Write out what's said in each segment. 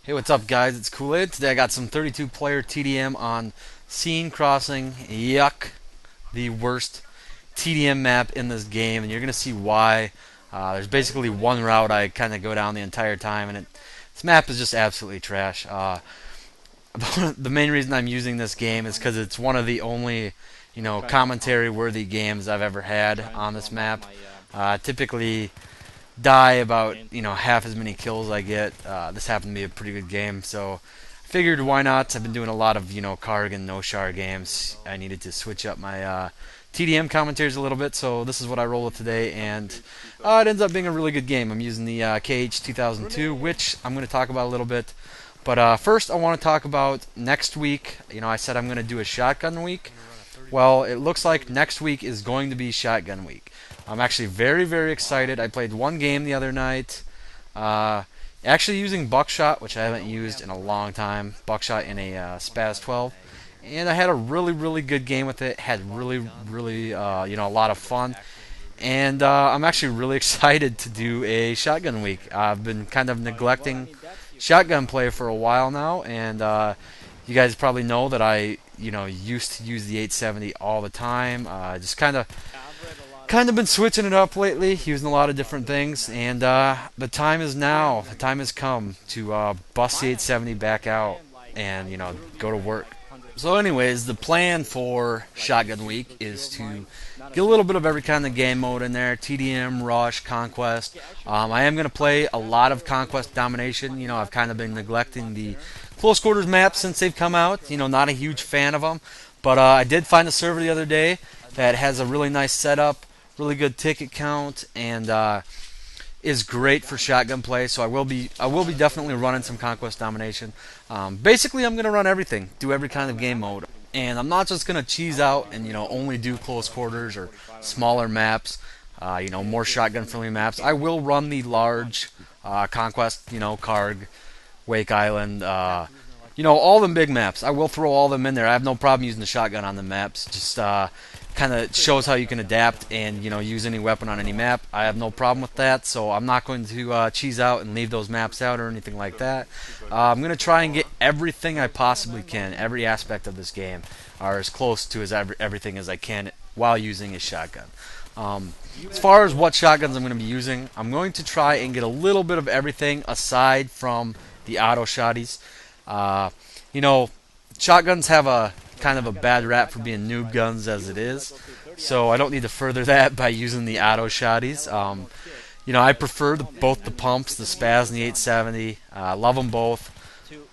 Hey, what's up, guys? It's Kool-Aid. Today I got some 32-player TDM on Scene Crossing. Yuck, the worst TDM map in this game, and you're gonna see why. There's basically one route I kind of go down the entire time, and this map is just absolutely trash. The main reason I'm using this game is because it's one of the only, commentary-worthy games I've ever had on this map. Typically die about half as many kills I get. This happened to be a pretty good game, so I figured why not. I've been doing a lot of Karg and no Shar games. I needed to switch up my TDM commentaries a little bit, so this is what I roll with today, and it ends up being a really good game. I'm using the KH2002, which I'm going to talk about a little bit. But first, I want to talk about next week. I said I'm going to do a shotgun week. Well, it looks like next week is going to be shotgun week. I'm actually very, very excited. I played one game the other night, actually using buckshot, which I haven't used in a long time. Buckshot in a Spaz 12, and I had a really, really good game with it. Had really, really, a lot of fun, and I'm actually really excited to do a shotgun week. I've been kind of neglecting shotgun play for a while now, and you guys probably know that I, used to use the 870 all the time. Just kind of been switching it up lately, using a lot of different things, and the time is now. The time has come to bust the 870 back out and go to work. So, anyways, the plan for Shotgun Week is to get a little bit of every kind of game mode in there: TDM, Rush, Conquest. I am going to play a lot of Conquest Domination. I've kind of been neglecting the close quarters maps since they've come out. Not a huge fan of them, but I did find a server the other day that has a really nice setup, really good ticket count, and is great for shotgun play. So I will be definitely running some Conquest Domination. Basically, I'm going to run everything, do every kind of game mode, and I'm not just going to cheese out and only do close quarters or smaller maps. More shotgun friendly maps. I will run the large Conquest, Karg, Wake Island, all them big maps. I will throw all them in there. I have no problem using the shotgun on the maps. Just kind of shows how you can adapt and use any weapon on any map. I have no problem with that, so I'm not going to cheese out and leave those maps out or anything like that. I'm going to try and get everything I possibly can, every aspect of this game, or as close to everything as I can while using a shotgun. As far as what shotguns I'm going to be using, I'm going to try and get a little bit of everything aside from the auto shotties. Shotguns have a kind of a bad rap for being noob guns as it is, so I don't need to further that by using the auto shotties. I prefer both the pumps, the Spaz and the 870. I love them both.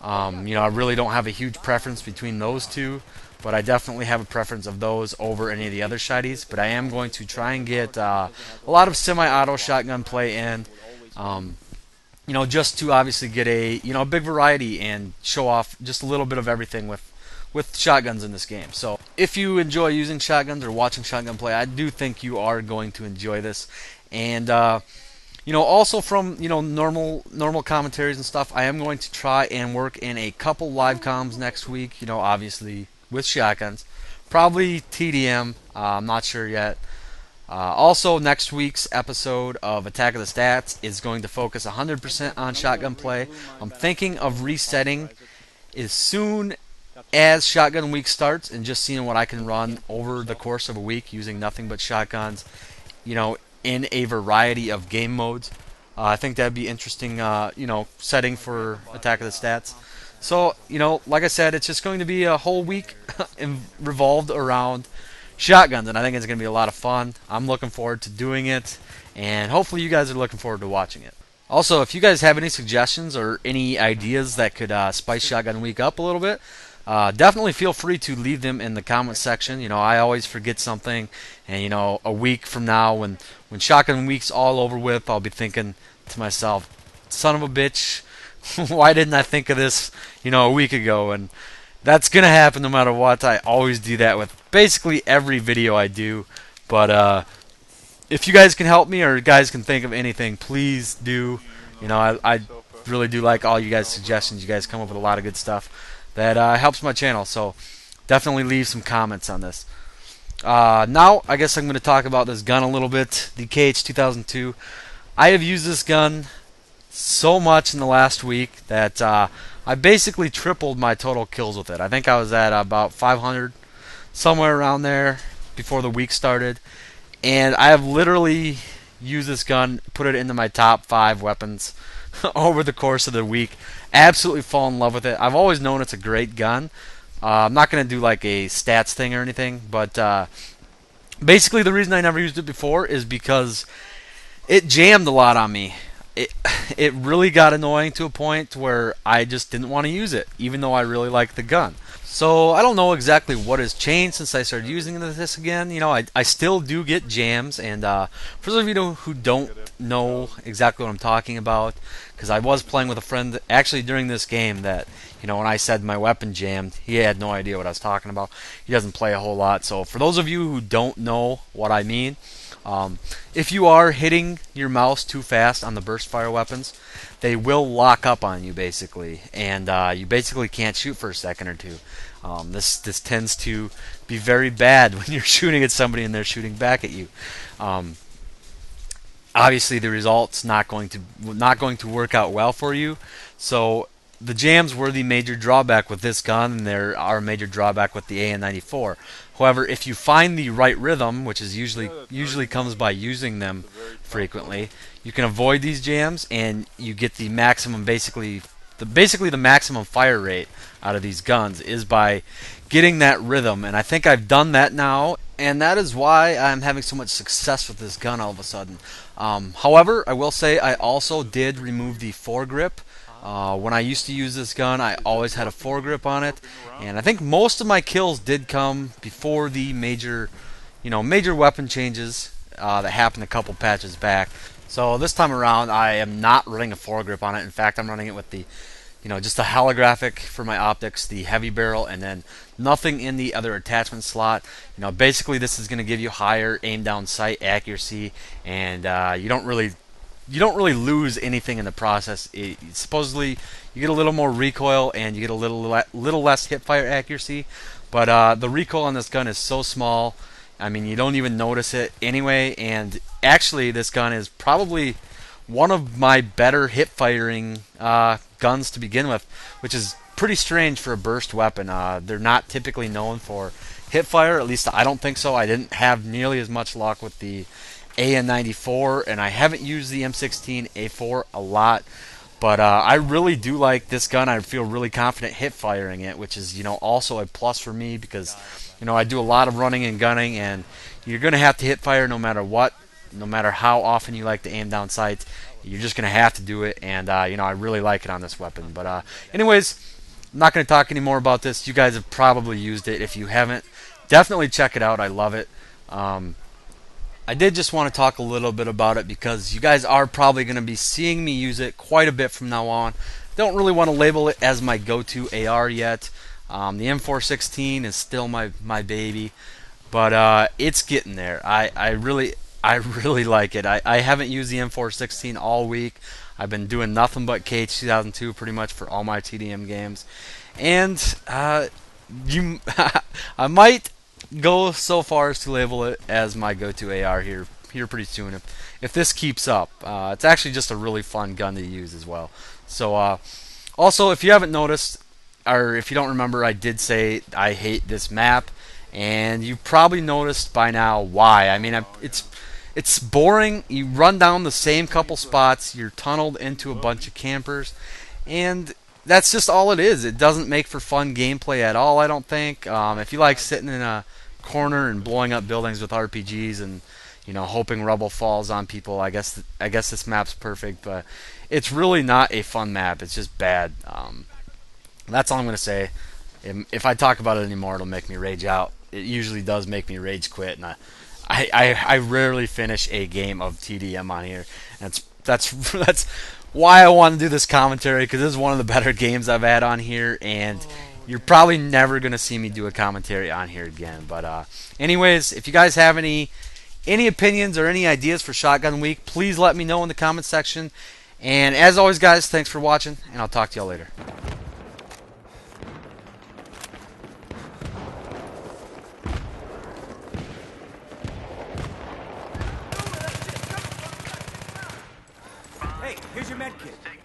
I really don't have a huge preference between those two, but I definitely have a preference of those over any of the other shotties. But I am going to try and get a lot of semi-auto shotgun play in. Just to obviously get a big variety and show off just a little bit of everything with shotguns in this game. So if you enjoy using shotguns or watching shotgun play, I do think you are going to enjoy this. And also from normal commentaries and stuff, I am going to try and work in a couple live comms next week. Obviously with shotguns, probably TDM. I'm not sure yet. Also, next week's episode of Attack of the Stats is going to focus 100% on shotgun play. I'm thinking of resetting as soon as Shotgun Week starts and just seeing what I can run over the course of a week using nothing but shotguns, in a variety of game modes. I think that'd be interesting, setting for Attack of the Stats. So, like I said, it's just going to be a whole week revolved around shotguns, and I think it's going to be a lot of fun. I'm looking forward to doing it, and hopefully you guys are looking forward to watching it. Also, if you guys have any suggestions or any ideas that could spice Shotgun Week up a little bit, definitely feel free to leave them in the comment section. I always forget something, and a week from now, when Shotgun Week's all over with, I'll be thinking to myself, son of a bitch, why didn't I think of this a week ago? And that's gonna happen no matter what. I always do that with basically every video I do. But if you guys can help me, or you guys can think of anything, please do. I really do like all you guys' suggestions. You guys come up with a lot of good stuff that helps my channel. So definitely leave some comments on this. Now I guess I'm going to talk about this gun a little bit, the KH2002. I have used this gun so much in the last week that I basically tripled my total kills with it. I think I was at about 500, somewhere around there, before the week started. And I have literally used this gun, put it into my top 5 weapons over the course of the week. Absolutely fall in love with it. I've always known it's a great gun. I'm not going to do like a stats thing or anything, but basically the reason I never used it before is because it jammed a lot on me. It it really got annoying to a point where I just didn't want to use it, even though I really like the gun. So I don't know exactly what has changed since I started using this again. You know, I still do get jams, and for those of you who don't know exactly what I'm talking about, because I was playing with a friend actually during this game that, you know, when I said my weapon jammed, he had no idea what I was talking about. He doesn't play a whole lot, so for those of you who don't know what I mean, if you are hitting your mouse too fast on the burst fire weapons, they will lock up on you basically, and you basically can't shoot for a second or two. This tends to be very bad when you're shooting at somebody and they're shooting back at you. Obviously, the result's not going to work out well for you. So the jams were the major drawback with this gun, and there are a major drawback with the AN-94. However, if you find the right rhythm, which is usually comes by using them frequently, you can avoid these jams and you get the maximum basically the maximum fire rate out of these guns is by getting that rhythm, and I think I've done that now, and that is why I'm having so much success with this gun all of a sudden. However, I will say I also did remove the foregrip. When I used to use this gun, I always had a foregrip on it, and I think most of my kills did come before the major weapon changes that happened a couple patches back. So this time around, I am not running a foregrip on it. In fact, I'm running it with the, just the holographic for my optics, the heavy barrel, and then nothing in the other attachment slot. Basically this is going to give you higher aim down sight accuracy, and you don't really lose anything in the process. Supposedly you get a little more recoil and you get a little less hip fire accuracy, but the recoil on this gun is so small. I mean, you don't even notice it anyway, and actually this gun is probably one of my better hip firing guns to begin with, which is pretty strange for a burst weapon. They're not typically known for hip fire, at least I don't think so. I didn't have nearly as much luck with the AN-94, and I haven't used the M16A4 a lot, but I really do like this gun. I feel really confident hip firing it, which is also a plus for me because I do a lot of running and gunning, and you're going to have to hip fire no matter what, no matter how often you like to aim down sights. You're just going to have to do it, and I really like it on this weapon. But anyways, I'm not going to talk anymore about this. You guys have probably used it. If you haven't, definitely check it out. I love it. I did just want to talk a little bit about it because you guys are probably going to be seeing me use it quite a bit from now on. Don't really want to label it as my go-to AR yet. The M416 is still my baby, but it's getting there. I really like it. I haven't used the M416 all week. I've been doing nothing but KH2002 pretty much for all my TDM games, and I might go so far as to label it as my go-to AR here pretty soon if this keeps up. It's actually just a really fun gun to use as well. So also, if you haven't noticed, or if you don't remember, I did say I hate this map, and you probably noticed by now why. I mean, it's boring. You run down the same couple spots, you're tunneled into a bunch of campers, and that's just all it is. It doesn't make for fun gameplay at all, I don't think. If you like sitting in a corner and blowing up buildings with RPGs and hoping rubble falls on people, I guess this map's perfect, but it's really not a fun map. It's just bad. That's all I'm going to say. If I talk about it anymore, it'll make me rage out. It usually does make me rage quit, and I rarely finish a game of TDM on here. And that's why I want to do this commentary, because this is one of the better games I've had on here, and you're probably never going to see me do a commentary on here again. But anyways, if you guys have any opinions or any ideas for Shotgun Week, please let me know in the comment section. And as always, guys, thanks for watching, and I'll talk to y'all later. Hey, here's your your medkit.